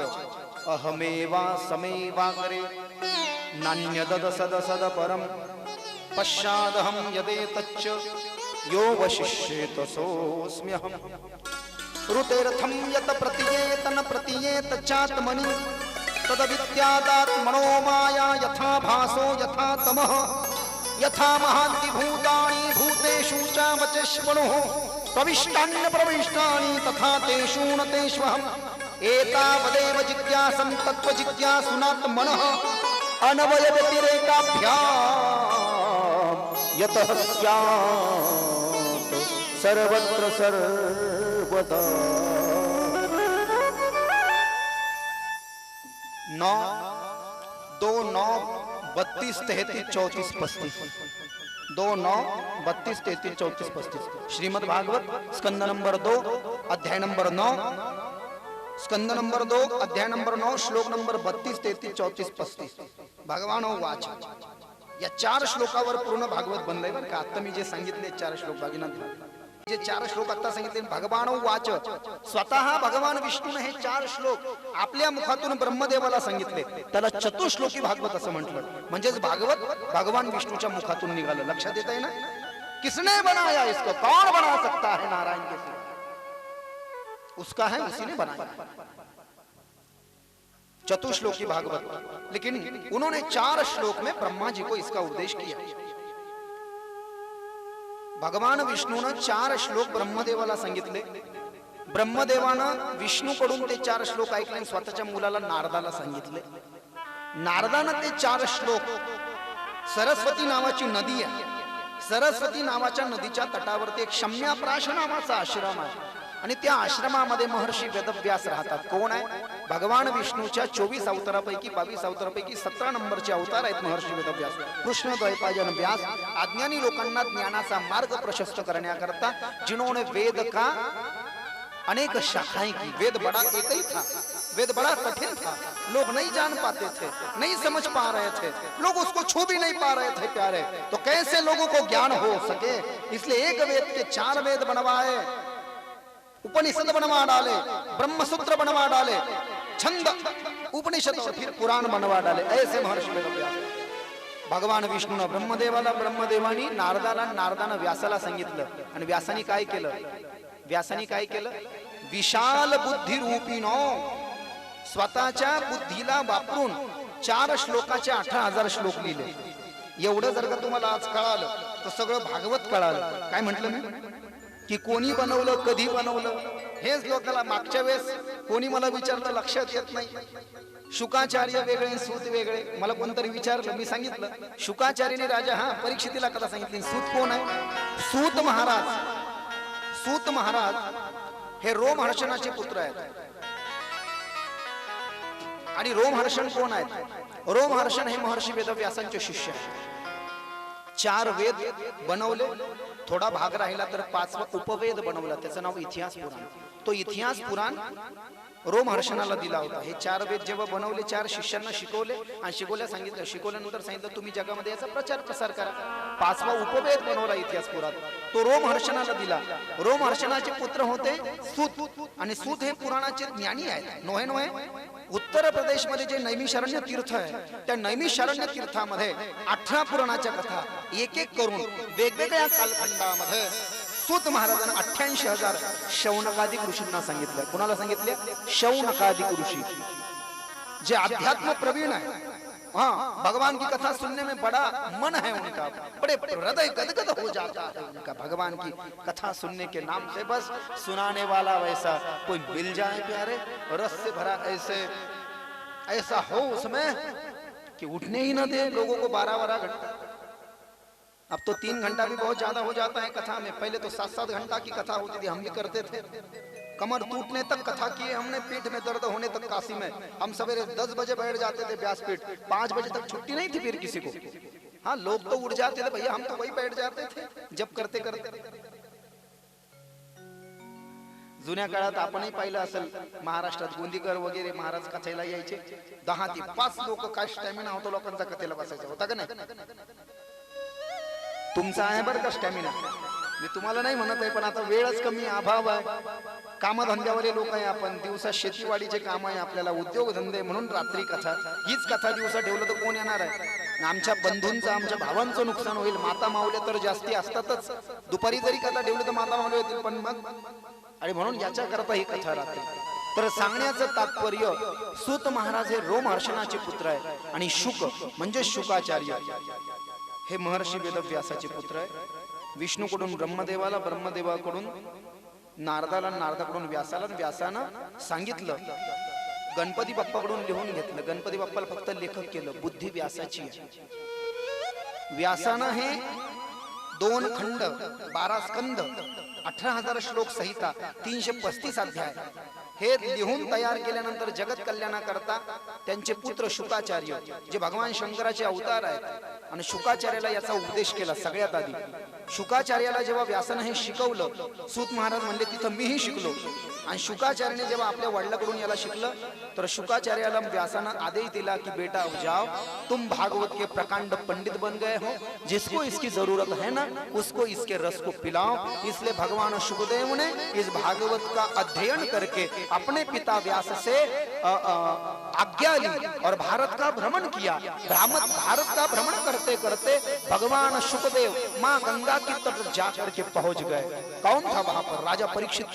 अहमेवा समेवाग्रे नान्यदद सद सद परम पश्चादहं यदेतच्च यो वशिष्येत सोऽस्म्यहम् ऋतेर्थं यत प्रतीयेत न प्रतीयेत चात्मनि तदविद्यादात्मनो माया यथा भासो यथा तमः यथा महान्ति भूतानि भूतेषु च वचेष्वनुः प्रविष्टानि प्रविष्टानि तथा तेषु न तेष्वहम् एतावदेव जिज्ञासं तत्त्वजिज्ञासुनात्मनः अनवयव्यतिरेकाभ्याम् यतः स्यात् सर्वत्र सर्वदा। 9, 2, 9, 32, 33, 34, 35, 2, 9, 32, 33, 34, 35 श्रीमद् भागवत स्कंद नंबर 2 अध्याय नंबर 9, स्कंद नंबर 2 अध्याय नंबर 9 श्लोक नंबर 32, 33, 34, 35। भगवान वाच, या 4 श्लोकावर पूर्ण भागवत बनलंय बरं का। आता मी जे सांगितले 4 श्लोक भागीनाथ, जे 4 श्लोक आता सांगितले भगवान वाच, स्वतः भगवान विष्णूने हे 4 श्लोक आपल्या मुखातून ब्रह्मदेवाला सांगितले, त्याला चतुश्लोकी भागवत असं म्हटलं। म्हणजेच भागवत भगवान विष्णूच्या मुखातून निघालं। लक्षात येत आहे ना, किसने बनाया इसको, कौन बना सकता है नारायण के सिवा, उसका है, उसी ने बनाया चतुश्लोकी भागवत। लेकिन उन्होंने 4 श्लोक में ब्रह्मा जी को इसका उपदेश किया। भगवान विष्णूने 4 श्लोक ब्रह्मदेवाला सांगितले, ब्रह्मदेवानं विष्णूकडून ते 4 श्लोक ऐकले, स्वतःच्या मुलाला नारदाला सांगितले। नारदानं ते 4 श्लोक, सरस्वती नावाची नदी आहे, सरस्वती नावाच्या नदीच्या तटावरती एक शम्याप्राश नावाचा आश्रम आहे आणि त्या आश्रमामध्ये महर्षी वेदव्यास राहतात। कोण आहे, भगवान विष्णूच्या 24 अवतारापैकी 22 अवतारापैकी 17 नंबरचे अवतार आहेत महर्षी वेदव्यास। कृष्ण द्वैपायन व्यास अज्ञानी लोकांना ज्ञानाचा मार्ग प्रशस्त करण्याकरता जिन्होंने वेद का अनेक शाखाएं की, वेद बड़ा एक ही था, वेद बड़ा कठिन था, लोग नहीं जान पाते थे, नहीं समझ पा रहे थे, लोग उसको छू भी नहीं पा रहे थे प्यारे। तो कैसे लोगों को ज्ञान हो सके, इसलिए एक वेद के 4 वेद बनवाए, उपनिषद बनवा डाले, ब्रह्मसूत्र बनवा डाले, छंद उपनिषद और फिर पुराण बनवा डाले। ऐसे महर्षी वेदव्यास भगवान विष्णूनं ब्रह्मदेवाला, ब्रह्मदेवानी नारदाला, नारदानं व्यासाला सांगितलं। आणि व्यासानी काय केलं, व्यासानी काय केलं, विशाल बुद्धी रूपीनो स्वतःच्या बुद्धीला वापरून 4 श्लोकाचे 18,000 श्लोक लिहिले। एवढं जर का तुम्हाला आज कळालं तर सगळं भागवत कळालं। काय म्हटलं मी की कोणी बनवलं, कधी बनवलं, हेच लोकांना मागच्या वेळेस कोणी मला विचारलं लक्षात येत नाही। शुकाचार्य वेगळे, सूत वेगळे। मला कोणतरी विचारलं, मी सांगितलं शुकाचार्याने राजा परीक्षितीला कथा सांगितली। सूत कोण आहे? सूत महाराज, सूत महाराज हे रोमहर्षणाचे पुत्र आहेत। आणि रोमहर्षण कोण आहेत? रोमहर्षण हे महर्षी वेदव्यासांचे शिष्य आहेत। 4 वेद बनवले, थोडा भाग राहिला तर 5वा उपवेद बनवला, त्याचं नाव इतिहास पुराण। तो इतिहास पुराण रोमहर्षणाला दिला होता। हे 4 वेद जेव्हा बनवले, 4 शिष्यांना शिकवले आणि शिकवल्यानंतर सांगितलं तुम्ही जगामध्ये याचा प्रचार प्रसार करा। 5वा उपवेद बनवला इतिहास पुराण, तो रोमहर्षणाला दिला। रोमहर्षणाचे पुत्र होते सूत, आणि सूत हे पुराणाचे ज्ञानी आहेत। नोहे उत्तर प्रदेश मध्ये जे नैमिषारण्य तीर्थ आहे, त्या नैमिषारण्य तीर्थामध्ये 18 पुराणाच्या कथा एक एक करून वेगवेगळ्या कालखंडामध्ये सूत महाराजांना 88,000 शौनकादिक ऋषींना सांगितलं। कोणाला सांगितले? शौनकादिक ऋषी, जे अध्यात्म प्रवीण है। हाँ, भगवान की कथा सुनने में बड़ा मन है उनका, बड़े हृदय गदगद हो जाता है उनका। भगवान की कथा सुनने के नाम से बस सुनाने वाला वैसा कोई मिल जाए प्यारे, रस से भरा ऐसा हो उसमें कि उठने ही न दे लोगों को 12-12 घंटा। अब तो 3 घंटा भी बहुत ज्यादा हो जाता है कथा में। पहले तो 7-7 घंटा की कथा होती थी, हम भी करते थे। कमर टूटने तक कथा किए हमने, पीठ में दर्द होने तक काशी में। हम सवेरे 10 बजे बैठ जाते थे व्यासपीठ, 5 बजे तक छुट्टी नहीं थी फिर किसी को। हाँ, लोग तो उठ जाते थे भैया, हम तो वही बैठ जाते थे जब करते करते। जुन्या काळात आपणही पाहिलं असेल, महाराष्ट्रात गोंदीकर वगैरे महाराज कथेला यायचे। 10 ते 5 लोक, काय स्टॅमिना होता लोकांचा कथेला बसायचा होता का नाही? तुमचा आहे बरं का स्टॅमिना, मी तुम्हाला नाही म्हणत आहे, पण आता वेळच कमी, अभाव आहे, कामधंद्यावाले लोक आहे आपण, दिवसा शेतीवाडीचे काम आहे आपल्याला, उद्योगधंदे, म्हणून रात्री कथा। हीच कथा दिवसा ठेवलं तर कोण येणार आहे? आमच्या बंधूंचं, आमच्या भावांचं नुकसान होईल। माता मावले तर जास्ती असतातच, दुपारी जरी कथा ठेवली तर माता मावले होतील, पण मग आणि म्हणून याच्या करता ही कथा राहते। तर सांगण्याचं तात्पर्य, सूत महाराज हे रोमहर्षणाचे पुत्र आहे, आणि शुक म्हणजे शुकाचार्य हे महर्षी वेदव्यासाचे पुत्र आहे। विष्णूकडून ब्रह्मदेवाला, ब्रह्मदेवाकडून नारदाला, नारदाकडून व्यासाला, व्यासानं सांगितलं। गणपती बाप्पाकडून लिहून घेतलं, गणपती बाप्पाला फक्त लेखक केलं, बुद्धी व्यासाची आहे। व्यासानं हे 2 खंड, 12 स्कंद, 18,000 श्लोक संहिता, 335 अध्याय हे लिहून तयार केल्यानंतर जगत कल्याणाकरता त्यांचे पुत्र शुकाचार्य, जे भगवान शंकराचे अवतार आहेत, आणि शुकाचार्याला याचा उपदेश केला। सगळ्यात आधी शुकाचार्याला जेव्हा व्यासानं हे शिकवलं, सूत महाराज म्हणले तिथं मीही शिकलो। आणि शुकाचार्याने जेव्हा आपल्या वडिलांकडून याला शिकलं, तर शुकाचार्याला व्यासानं आदेश दिला कि बेटा अब जाओ, तुम भागवत के प्रकांड पंडित बन गए हो, जिसको इसकी जरूरत है ना उसको इसके रस को पिलाओ। इसलिए भगवान शुकदेव ने इस भागवत का अध्ययन करके अपने पिता व्यास से आज्ञा ली और भारत का भ्रमण किया। भारत का भ्रमण करते करते भगवान शुकदेव माँ गंगा की तट जाकर के पहुंच गए। कौन था वहां पर? राजा परीक्षित।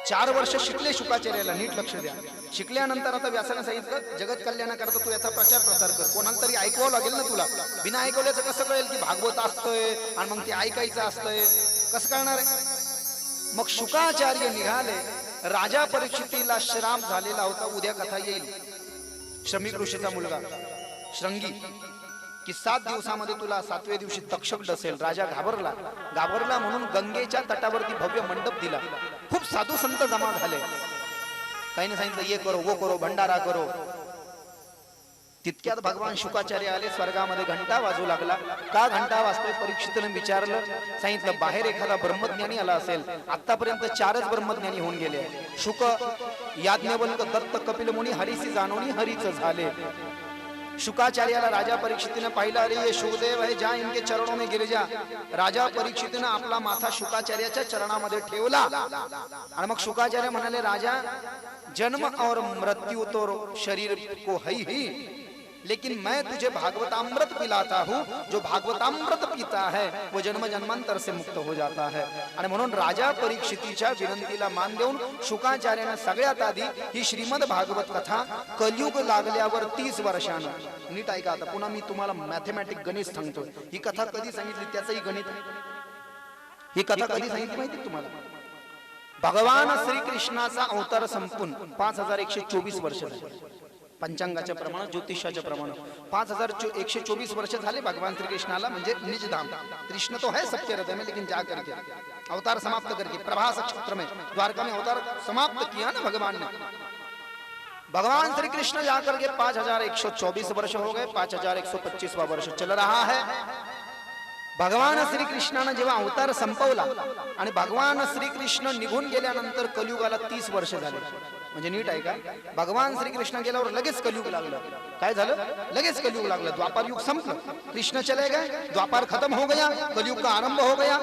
4 वर्ष शिकले शुकाचार्याला, नीट लक्ष द्या। शिकल्यानंतर आता व्यासाने सांगितलं जगत कल्याणाकरता तू याचा प्रचार प्रसार कर, कोणाला तरी ऐकवावं लागेल ना तुला। बिना ऐकवल्याचं कसं कळेल की भागवत असतंय आणि मग ते ऐकायचं असतंय, कसं कळणार आहे? मग शुकाचार्य निघाले। राजा परीक्षितीला श्राप झालेला होता, उद्या कथा येईल, श्रमिक ऋषीचा मुलगा श्रंगी, की 7 दिवसामध्ये तुला 7व्या दिवशी तक्षक डसेल। राजा घाबरला म्हणून गंगेच्या तटावरती भव्य मंडप दिला। खूप साधू संत जमा झाले, काहीने सांगितलं ये करो वो करो, भंडारा करो। तितक्यात भगवान शुकाचार्य आले, स्वर्गामध्ये घंटा वाजू लागला। का घंटा वाजतोय? परीक्षितने विचारलं, सांगितलं बाहेर एखादा ब्रह्मज्ञानी आला असेल। आतापर्यंत 4च ब्रह्मज्ञानी होऊन गेले। शुक याज्ञवल्क दत्त कपिल मुनी हरीसी जाणोनी हरीच झाले. शुकाचार्याला राजा परीक्षितीने पाहिलं, अरे ये शुकदेव है, जा इनके चरणों में गिर जा. राजा परीक्षितीने आपला माथा शुकाचार्याच्या चरणामध्ये ठेवला आणि मग शुकाचार्य म्हणाले, राजा जन्म और मृत्यु तो शरीर को है ही, लेकिन मैं तुझे भागवतामृत पिलाता हूँ. जो भागवतामृत पीता है वो जन्म जन्मांतर से मुक्त हो जाता है. आणि म्हणून राजा परीक्षितीच्या विनंतीला मान देऊन शुकाचार्याने सगळ्यात आधी ही श्रीमद भागवत कथा कलियुग लागल्यावर 30 वर्षांना, नीट ऐका आता पुन्हा मी तुम्हाला मॅथमॅटिक गणित सांगतो. ही कथा कधी सांगितली त्याचंही गणित. ही कथा कधी सांगितली माहिती तुम्हाला? भगवान श्रीकृष्णाचा अवतार संपून 5124 वर्ष झाले. पंचांगाच्या प्रमाण, ज्योतिषाच्या प्रमाण 5124 वर्ष झाले भगवान श्री कृष्णाला. म्हणजे निज धाम कृष्ण तो है सबके हृदय में, लेकिन जा करके अवतार समाप्त करके प्रभास क्षेत्र में द्वारका में अवतार समाप्त किया ना भगवान ने. भगवान श्री कृष्ण जाकर के 5124 वर्ष हो गए. 5125वां वर्ष चल रहा है. भगवान श्रीकृष्णाने जेव्हा अवतार संपवला आणि भगवान श्रीकृष्ण निघून गेल्यानंतर कलियुगाला 30 वर्ष झाले. म्हणजे नीट आहे का, भगवान श्रीकृष्ण गेल्यावर लगेच कलियुग लागलं. काय झालं? लगेच कलियुग लागलं. द्वापर युग संपलं, कृष्ण चले गए, द्वापर खत्म हो गया, कलियुग का आरंभ हो गया.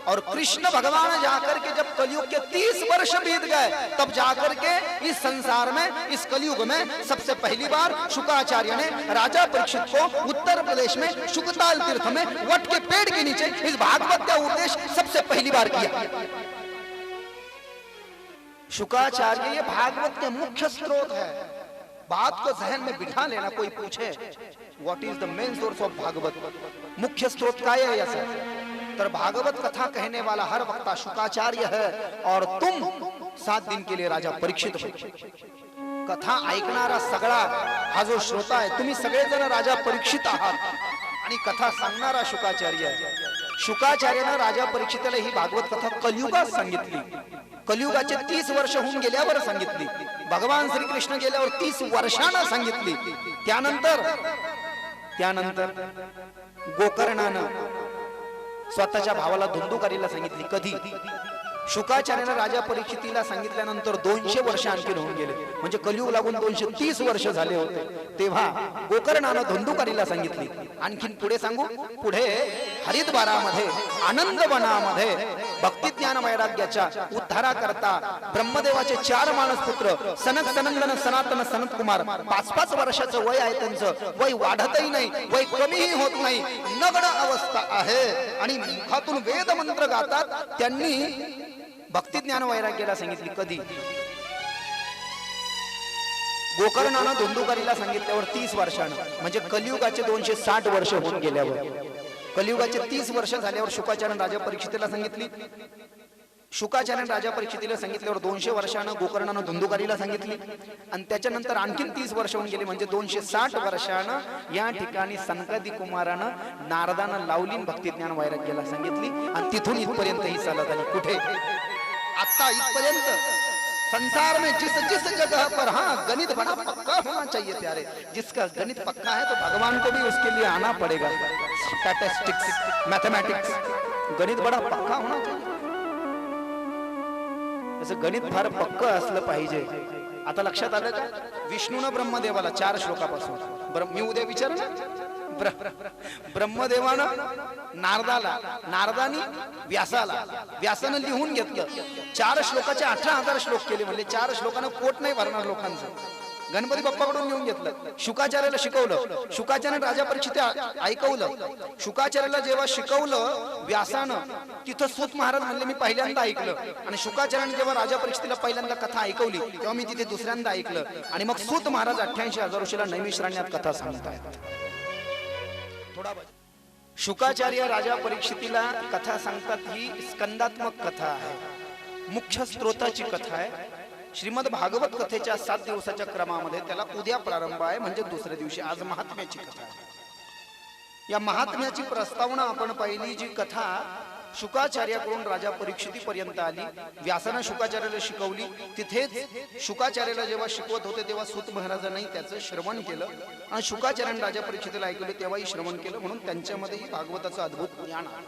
और कृष्ण भगवान जाकर के जब कलियुग के 30 वर्ष बीत गए, तब जाकर के इस संसार में, इस कलियुग में सबसे पहली बार शुकाचार्य ने राजा परीक्षित को उत्तर प्रदेश में शुकताल तीर्थ में वट के पेड़ के नीचे इस भागवत का उपदेश सबसे पहली बार किया. शुकाचार्य ये भागवत के मुख्य स्रोत है. बात को जहन में बिठा लेना. कोई पूछे what is the main source of Bhagwat, मुख्य स्रोत काय है ऐसा, तर भागवत कथा कहने वाला हर वक्ता शुकाचार्य है. और तुम 7 दिन के लिए राजा परीक्षित हो. कथा ऐकणारा सगळा हा जो श्रोता आहे, तुम्ही सगळेजण राजा परीक्षित आहात आणि कथा सांगणारा शुकाचार्य आहे. शुकाचार्याने राजा परीक्षिताला ही भागवत कथा कलियुगात सांगितली. कलियुगाचे 30 वर्ष होऊन गेल्यावर सांगितली. भगवान श्रीकृष्ण गेल्यावर 30 वर्षांना सांगितली. त्यानंतर गोकर्णानं स्वतःच्या भावाला धुंदुकारीला सांगितली. कधी? शुकाचार्याने राजा परीक्षितीला सांगितल्यानंतर 200 वर्ष आणखी होऊन गेले. म्हणजे कलियुग लागून 230 वर्ष झाले होते. तेव्हा गोकर्णानं धुंदुकारीला सांगितली. आणखीन पुढे सांगू, पुढे हरिद्वारामध्ये आनंदवनामध्ये भक्ती ज्ञान वैराग्याच्या उद्धाराकरता ब्रह्मदेवाचे 4 मानस पुत्र सनक सनंदन सनातन सनत कुमार, 5-5 वर्षाचं वय आहे. त्यांचं वय वाढतही नाही, वय कमीही होत नाही, नग्न अवस्था आहे आणि मुखातून वेद मंत्र गातात. त्यांनी भक्ती ज्ञान वैराग्याला सांगितली. कधी? गोकर्णानं धुंदुकारीला सांगितल्यावर 30 वर्षानं, म्हणजे कलियुगाचे 260 वर्ष होऊन गेल्यावर. कलियुगाचे 30 वर्ष झाल्यावर शुकाचार्य राजा परीक्षितीला सांगितली. शुकाचार्य राजा परीक्षितीला सांगितल्यावर 200 वर्षानं गोकर्णानं धुंदुकारीला सांगितली. आणि त्याच्यानंतर आणखीन 30 वर्ष होऊन गेली, म्हणजे 260 वर्षानं या ठिकाणी सनकादी कुमारानं नारदानं लावली भक्ती ज्ञान वैराग्याला सांगितली. आणि तिथून इथपर्यंत ही चालत आली. कुठे? आता इथपर्यंत संसार में जिस जिस जगह पर, हाँ गणित बड़ा पक्का होना चाहिए प्यारे. जिसका गणित पक्का है तो भगवान को भी उसके लिए आना पड़ेगा. स्टैटिस्टिक्स, मैथमेटिक्स, गणित बड़ा पक्का होना चाहिए. असं गणित फार पक्का असलं पाहिजे. आता लक्षात आलं का? विष्णूनं ब्रह्मदेवाला 4 श्लोकापासून, मी उद्या विचारणार, ब्रह्मदेवानं नारदाला, नारदानी व्यासाला, व्यासानं लिहून घेतलं. 4 श्लोकाचे 18,000 श्लोक केले. म्हणजे 4 श्लोकानं पोट नाही भरणार लोकांचं. गणपती बाप्पाकडून लिहून घेतलं. शुकाचार्याला शिकवलं. शुकाचार्य राजा परीक्षित ऐकवलं. शुकाचार्याला जेव्हा शिकवलं व्यासानं, तिथं सूत महाराज म्हणले मी पहिल्यांदा ऐकलं. आणि शुकाचार्याने जेव्हा राजा परीक्षितीला पहिल्यांदा कथा ऐकवली तेव्हा मी तिथे दुसऱ्यांदा ऐकलं. आणि मग सूत महाराज 88,000 वर्षाला नैमिषारण्यात कथा सांगतायत. शुकाचार्य राजा परीक्षितीला कथा सांगतात. ही स्कंदात्मक कथा आहे, मुख्य स्त्रोताची कथा आहे. श्रीमद भागवत कथेच्या 7 दिवसाच्या क्रमामध्ये त्याला उद्या प्रारंभ आहे, म्हणजे दुसऱ्या दिवशी. आज महात्म्याची कथा आहे. या महात्म्याची प्रस्तावना आपण पहिली जी कथा शुकाचार्याकडून राजा परीक्षितीपर्यंत आली. व्यासानं शुकाचार्याला शिकवली. तिथेच शुकाचार्याला जेव्हा शिकवत होते तेव्हा सूत महाराजांनी त्याचं श्रवण केलं आणि शुकाचार्याने राजा परीक्षितीला ऐकले तेव्हाही श्रवण केलं. म्हणून त्यांच्यामध्येही भागवताचं अद्भुत ज्ञान आहे.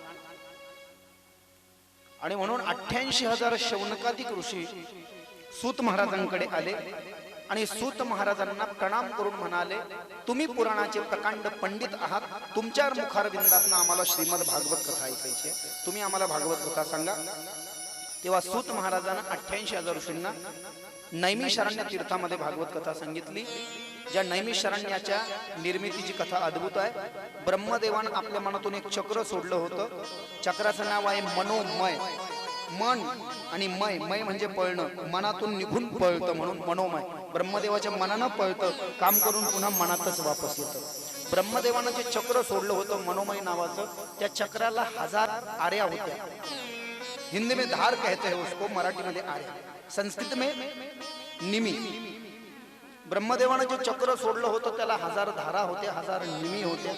आणि म्हणून 88,000 शौनकाधिक ऋषी सूत महाराजांकडे आले आणि सूत महाराजांना प्रणाम करून म्हणाले, तुम्ही पुराणाचे प्रकांड पंडित आहात, तुमच्या मुखारविंदातनं आम्हाला श्रीमद भागवत कथा ऐकायची, तुम्ही आम्हाला भागवत कथा सांगा. तेव्हा सूत महाराजांना 88,000 ऋषींना नैमिषारण्य तीर्थामध्ये भागवत कथा सांगितली. ज्या नैमिषारण्याच्या निर्मितीची कथा अद्भुत आहे. ब्रह्मदेवानं आपल्या मनातून एक चक्र सोडलं होतं. चक्राचं नाव आहे मनोमय. मन आणि मय, मय म्हणजे पळणं, मनातून निघून पळतं म्हणून मनोमय. ब्रह्मदेवाच्या मनानं पळतं, काम करून पुन्हा मनातच वापस येतं. ब्रह्मदेवानं जे चक्र सोडलं होतं मनोमय नावाचं, त्या चक्राला 1000 आर्या होत्या. हिंदी में धार कहते हैं उसको, मराठी मध्ये आर्या, संस्कृत में निमी. ब्रह्मदेवानं जे चक्र सोडलं होतं त्याला 1000 धारा होत्या, 1000 निमी होत्या.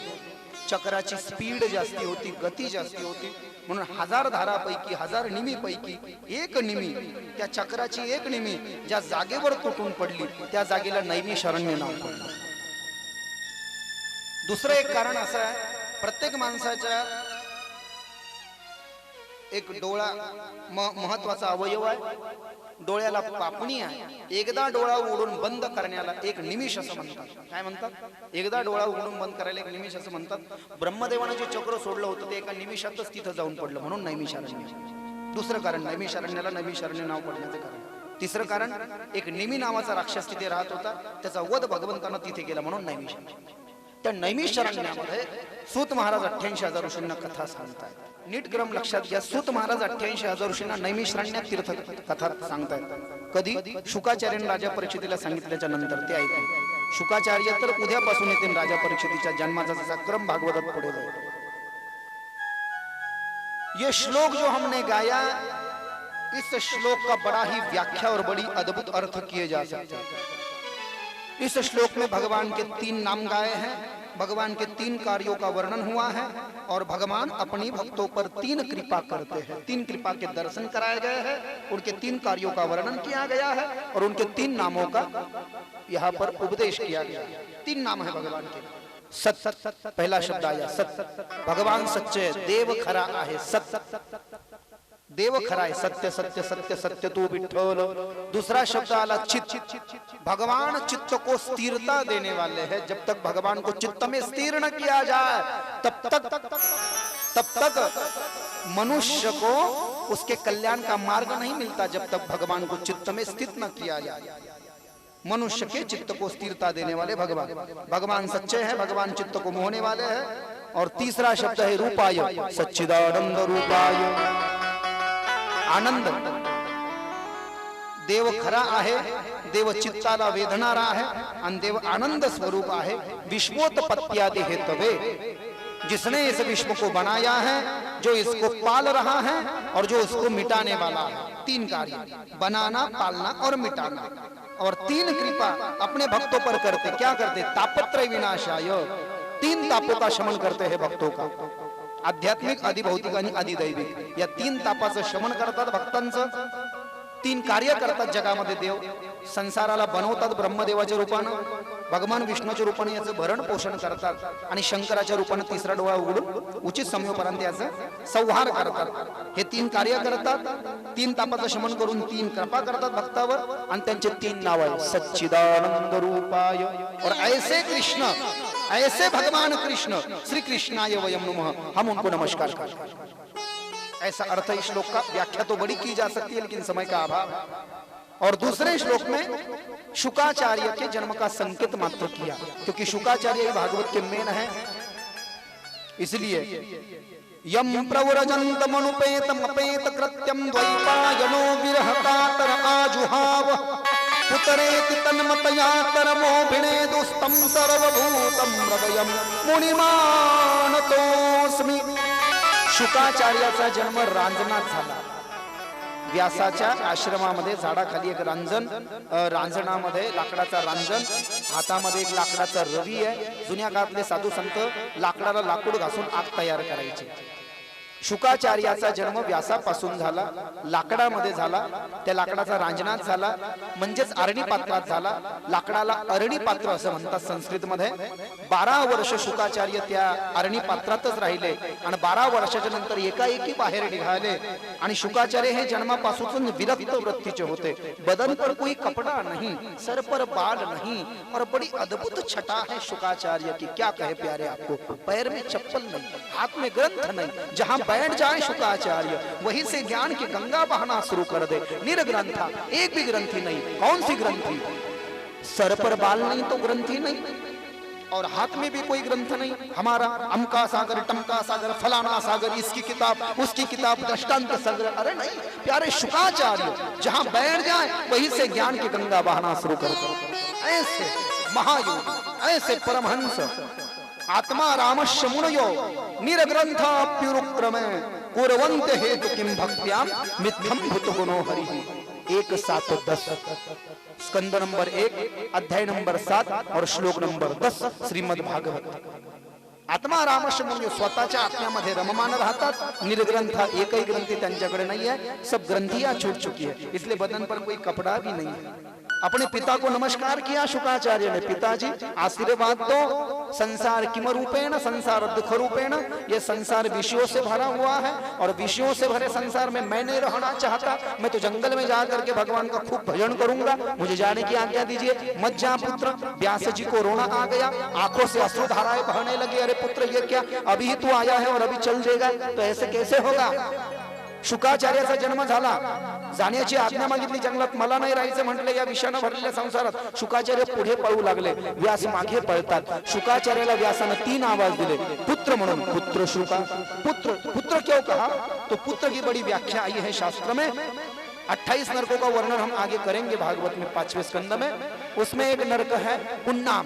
चक्राची स्पीड जास्ती होती, गती जास्ती होती, म्हणून 1000 धारापैकी 1000 निमी पैकी एक निमी, त्या चक्राची एक निमी ज्या जागेवर तुटून पडली त्या जागेला नैमिषारण्य नाव पडलं. दुसरं एक कारण असं आहे, प्रत्येक माणसाच्या एक डोळा महत्वाचा अवयव आहे. डोळ्याला पापणी आहे. एकदा डोळा उघडून बंद करण्याला एक निमिष असं म्हणतात. काय म्हणतात? एकदा डोळा उघडून बंद करायला एक निमिष असं म्हणतात. ब्रह्मदेवाने जे चक्र सोडलं होतं ते एका निमिषातच तिथं जाऊन पडलं, म्हणून नैमिषारण्य. दुसरं कारण नैमिषारण्याला नैमिषारण्य नाव पडण्याचे कारण. तिसरं कारण एक निमी नावाचा राक्षस तिथे राहत होता, त्याचा वध भगवंतानं तिथे केला, म्हणून नैमिषारण्य. त्या नैमिषारण्यामध्ये सूत महाराज 88,000 ऋषींना कथा सांगतात. नीट क्रम लक्षात घ्या. सूत महाराज 88,000 ऋषींना नैमिषारण्य तीर्थ कथा सांगतायत. कधी? शुकाचार्याने राजा परीक्षितीला सांगितल्याच्या नंतर ते ऐकून. शुकाचार्य तर उद्यापासून येतील राजा परीक्षितीच्या जन्माचा जसा क्रम भागवतात पुढे जाईल. ये श्लोक जो हमने गाया, इस श्लोक का बड़ा ही व्याख्या और बड़ी अद्भुत अर्थ किए जा सकते हैं. इस श्लोक में भगवान के 3 नाम गाए हैं, भगवान के 3 कार्यों का वर्णन हुआ है और भगवान अपनी भक्तों पर 3 कृपा करते हैं. 3 कृपा के दर्शन कराए गए हैं, उनके 3 कार्यों का वर्णन किया गया है और उनके 3 नामों का यहाँ पर उपदेश किया गया है. 3 नाम है भगवान के. सत, पहला शब्द आया सत. भगवान सच्चे, देव खरा आहे सत. देव खरा है, सत्य सत्य सत्य सत्य तू विठ्ठल. दूसरा शब्द आला चित. भगवान चित्त को स्थिरता देने वाले हैं. जब तक भगवान को चित्त में स्थिर न किया जाए तब तक मनुष्य को उसके कल्याण का मार्ग नहीं मिलता. जब तक भगवान को चित्त में स्थित न किया जाए. मनुष्य के चित्त को स्थिरता देने वाले भगवान. भगवान सच्चे हैं, भगवान चित्त को मोहने वाले हैं. और तीसरा शब्द है रूपाय, सच्चिदानंद रूपाय. आनंद. देव खरा आहे, देव चित्ताला वेधणारा आहे आणि देव आनंद स्वरूप आहे. विश्वोत्पत्त्यादि हेतवे, जिसने इस विश्व को बनाया है, जो इसको पाल रहा है और जो इसको मिटाने वाला है. 3 कार्य, बनाना, पालना और मिटाना. और 3 कृपा अपने भक्तों पर करते. क्या करते? तापत्रय विनाशाय. 3 तापों का शमन करते हैं भक्तों का. आध्यात्मिक, अधिभौतिक आणि अधिदैविक. या 3 तापाचं शमन करतात भक्तांचं. 3 कार्य करतात जगामध्ये देव. संसाराला बनवतात ब्रह्मदेवाच्या रूपानं, भगवान विष्णूच्या रूपाने याचं भरण पोषण करतात आणि शंकराच्या रूपाने 3रा डोळा उघडून उचित समयोपर्यंत याचं संहार करतात. हे 3 कार्य करतात. 3 तापाचं शमन करून 3 कृपा करतात भक्तावर आणि त्यांचे 3 नाव आहेत. सच्चिदानंद रूपाय. और ऐसे कृष्ण, ऐसे भगवान कृष्ण, श्री कृष्णाय वयम नमः, हम उनको नमस्कार करते हैं. ऐसा अर्थ इस श्लोक का. व्याख्या तो बड़ी की जा सकती है लेकिन समय का अभाव. और दूसरे श्लोक में शुकाचार्य के जन्म का संकेत मात्र किया, क्योंकि शुकाचार्य भागवत के मेन है. इसलिए यम प्रव्रजंत मनुपेत मपेत कृत्यम द्वैपायनो विरह कातर आजुहाव. पुतरेति तन्मतया तरमोभिणे दुस्तं सर्वभूतं हृदयं मुनिमानतोस्मि. शुकाचार्याचा जन्म रांजणात झाला. व्यासाच्या आश्रमामध्ये झाडाखाली एक रांजणामध्ये लाकडाचा रांजण, हातामध्ये एक लाकडाचा रवी आहे. जुन्या काळातले साधू संत लाकडाला लाकूड घासून आग तयार करायचे. शुकाचार्याचा जन्म व्यासापासून झाला, लाकडामध्ये झाला, त्या लाकडाचा रांजनाथ झाला, म्हणजेच अरणी पात्रात झाला. लाकडाला अरणी पात्र असं म्हणतात संस्कृतमध्ये. 12 वर्ष शुकाचार्य त्या अरणी पात्रातच राहिले आणि 12 वर्षाच्या नंतर एकाएकी बाहेर निघाले. आणि शुकाचार्य हे जन्मापासून विरक्त वृत्तीचे होते. बदन पर कोई कपड़ा नहीं, सर पर बाल नहीं, और बड़ी अद्भुत छटा है शुकाचार्य की, क्या कहे प्यारे आपको. पैर में चप्पल नहीं, हाथ में ग्रंथ नहीं, जहां बैठ जाए शुकाचार्य वहीं से ज्ञान की गंगा बहना शुरू कर दे. निर्ग्रंथा, एक भी ग्रंथि नहीं. कौन सी ग्रंथि? सर पर बाल नहीं तो ग्रंथि नहीं, और हाथ में भी कोई ग्रंथ नहीं. हमारा अमका सागर, टमका सागर, फलाना सागर, इसकी किताब, उसकी किताब, दृष्टांत सागर. अरे नहीं प्यारे शुकाचार्य, जहां बैठ जाए वहीं से ज्ञान की गंगा बहना शुरू कर दे. ऐसे महायोग, ऐसे परमहंस आत्मा रामस्य मुनयो निरग्रंथाप्युरुक्रमे कुर्वन्ते हेतु किं भक्त्याम मिथ्यम भूत गुणो हरि. 1:7-10 स्कंद नंबर 1 अध्याय नंबर 7 और श्लोक नंबर 10 श्रीमद भागवत. आत्मा रामस्य मुनयो, स्वतःच्या आत्म्यामध्ये रममान राहतात. निर्ग्रंथ, एकही ग्रंथी त्यांच्याकडे नहीं है, सब ग्रंथियां छूट चुकी है. इसलिए बदन पर कोई कपड़ा भी नहीं है. अपने पिता को नमस्कार किया शुकाचार्य ने. पिताजी आशीर्वाद दो. संसार किम रूपेण, संसार दुख रूपेण. ये संसार विषयों से भरा हुआ है और विषयों से भरे संसार में मैं नहीं रहना चाहता. मैं तो जंगल में जाकर के भगवान का खूब भजन करूंगा. मुझे जाने की आज्ञा दीजिए. मत जा पुत्र. व्यास जी को रोना आ गया, आंखों से अश्रुधाराएं बहने लगी. अरे पुत्र ये क्या, अभी ही तू आया है और अभी चल जाएगा, तो ऐसे कैसे होगा. शुकाचार्याचा जन्म झाला, जाण्याची आज्ञा मागितली जंगलात. मला नाही राहायचं म्हटलं या विषानं भरलेल्या संसारात. शुकाचार्य पुढे पळू लागले, व्यास मागे पळतात. शुकाचार्याला व्यासानं 3 आवाज दिले पुत्र म्हणून. पुत्र शुका, पुत्र. पुत्र क्यों कहा, तो पुत्र की बड़ी व्याख्या आई है शास्त्र में. 28 नरकों का वर्णन हम आगे करेंगे भागवत में 5वें स्कंद में. उसमें एक नरक है पुन्नाम.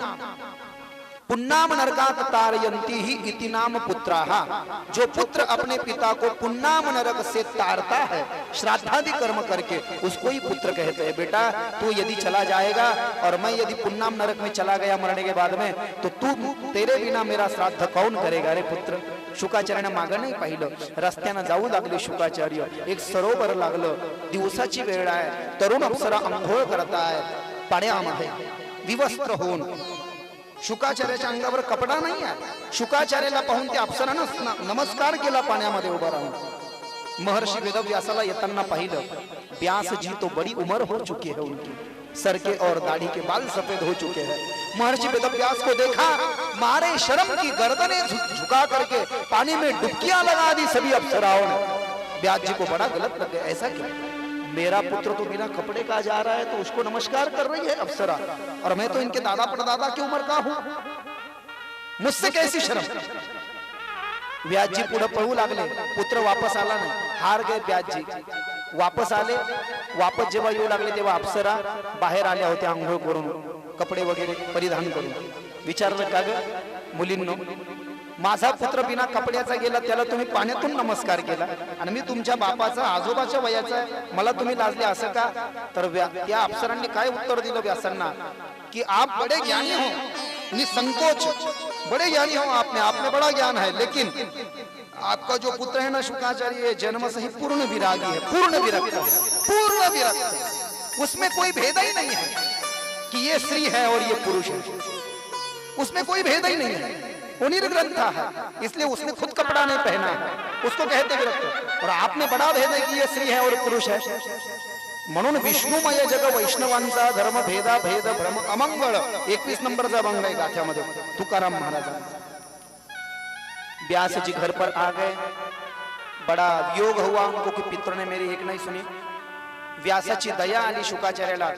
पुन्नाम नरकात तारयन्ति ही इति नाम पुत्राः. जो पुत्र अपने पिता को पुन्नाम नरक से तारता है श्राद्धादि कर्म करके, उसको ही पुत्र कहते हैं. बेटा तू यदि चला जाएगा और मैं यदि पुन्नाम नरक में चला गया मरने के बाद में, तो तू तेरे बिना मेरा श्राद्ध कौन करेगा रे पुत्र. शुकाचार्याने मागं नाही पाहिलं, रस्त्यानं जाऊ लागले शुकाचार्य. एक सरोवर लागलं, दिवसाची वेळ आहे, तरुण अप्सरा अंघोळ करताय पाण्यामध्ये विवस्त्र होऊन. शुकाचार्याच्या अंगावर कपडा नाही आहे. शुकाचार्याला पाहून त्या अप्सरानं नमस्कार केला पाण्यामध्ये उभा राहून. महर्षि वेदव्यासाला येताना पाहिलं. व्यास जी तो बड़ी उम्र हो चुकी है उनकी, सर के और दाढ़ी के बाल सफेद हो चुके हैं. महर्षि वेदव्यास को देखा, मारे शर्म की गर्दनें झुका करके पानी में डुबकियां लगा दी सभी अप्सराओं ने. व्यास जी को बड़ा गलत लग गया. ऐसा क्यों, मेरा पुत्र तो बिना कपड़े का जा रहा है तो उसको नमस्कार कर रही है अप्सरा, और मैं तो इनके दादा परदादा की उम्र का हूं, मुझसे कैसी शर्म. व्यास जी पुढे पळू लागले. पुत्र वापस आला नाही, हार गए व्यास जी. वापस आले. वापस जेव्हा येऊ लागले तेव्हा अप्सरा बाहेर आल्या होत्या आंघोळ करून, कपडे वगैरे परिधान करून. विचारलं का ग मुलींनो, माझा पुत्र बिना कपड्याचा गेला, त्याला तुम्ही पाण्यातून नमस्कार केला, आणि मी तुमच्या बापाचा आजोबाच्या वयाचा आहे, मला तुम्ही लाजले असं का. तर त्या अप्सरांनी काय उत्तर दिलं व्यासांना, कि आप बड़े ज्ञानी हो, निसंकोच बड़े ज्ञानी हो, आप में बड़ा ज्ञान है, लेकिन आपका जो पुत्र है ना शुकाचार्य, जन्म से ही पूर्ण विरागी है, पूर्ण विरक्त है, पूर्ण विरक्त. उसमें कोई भेद ही नहीं है कि ये स्त्री है और ये पुरुष है, उसमें कोई भेद ही नहीं है. वो निर्ग्रंथ है, इसलिए उसने खुद कपड़ा नहीं पहना है, उसको कहते विरक्त. और आप में बड़ा भेद है कि ये स्त्री है और पुरुष है. म्हणून विष्णुमय जग वैष्णवांचा धर्म भेदा भेद भ्रम अमंगळ 21 नंबरचा अभंग आहे गाथ्यामध्ये तुकाराम महाराजांचा. व्यास जी घर पर आ गए. बड़ा वियोग हुआ उनको कि पितर ने मेरी एक नहीं सुनी. व्यासाची दया आली शुकाचार्याला.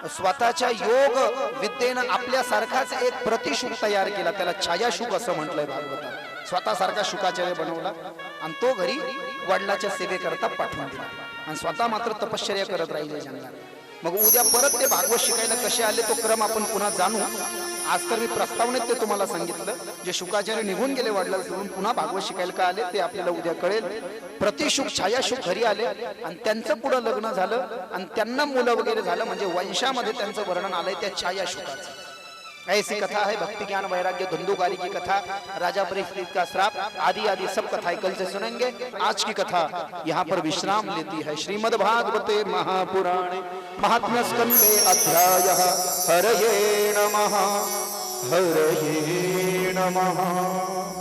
स्वतःच्या योग विद्येनं आपल्यासारखाच एक प्रतिशुक तयार केला, त्याला छायाशुक असं म्हटलंय भागवतात. स्वतःसारखा शुकाचार्य बनवला आणि तो घरी वडिलाच्या सेवेकरता पाठवून दिला, आणि स्वतः मात्र तपश्चर्या करत राहिले जंगलात. मग उद्या परत ते भागवत शिकायला कसे आले तो क्रम आपण पुन्हा जाणू. आज तर मी प्रस्तावनेत ते तुम्हाला सांगितलं. जे शुकाचार्य निघून गेले वडिलांना सोडून, पुन्हा भागवत शिकायला का आले ते आपल्याला उद्या कळेल. प्रतिशुक छायाशुक घरी आले आणि त्यांचं पुढं लग्न झालं आणि त्यांना मुलं वगैरे झालं, म्हणजे वंशामध्ये त्यांचं वर्णन आलंय त्या छायाशुकाचं. ऐसी कथा है भक्ति ज्ञान वैराग्य धुंधुकारी की कथा, राजा परीक्षित का श्राप आदि आदि सब कथाएं कल से सुनेंगे। आज की कथा यहाँ पर विश्राम लेती है। श्रीमद् भागवते महापुराणे महात्म्य स्कंदे अध्यायः हरये नमः हरये नमः।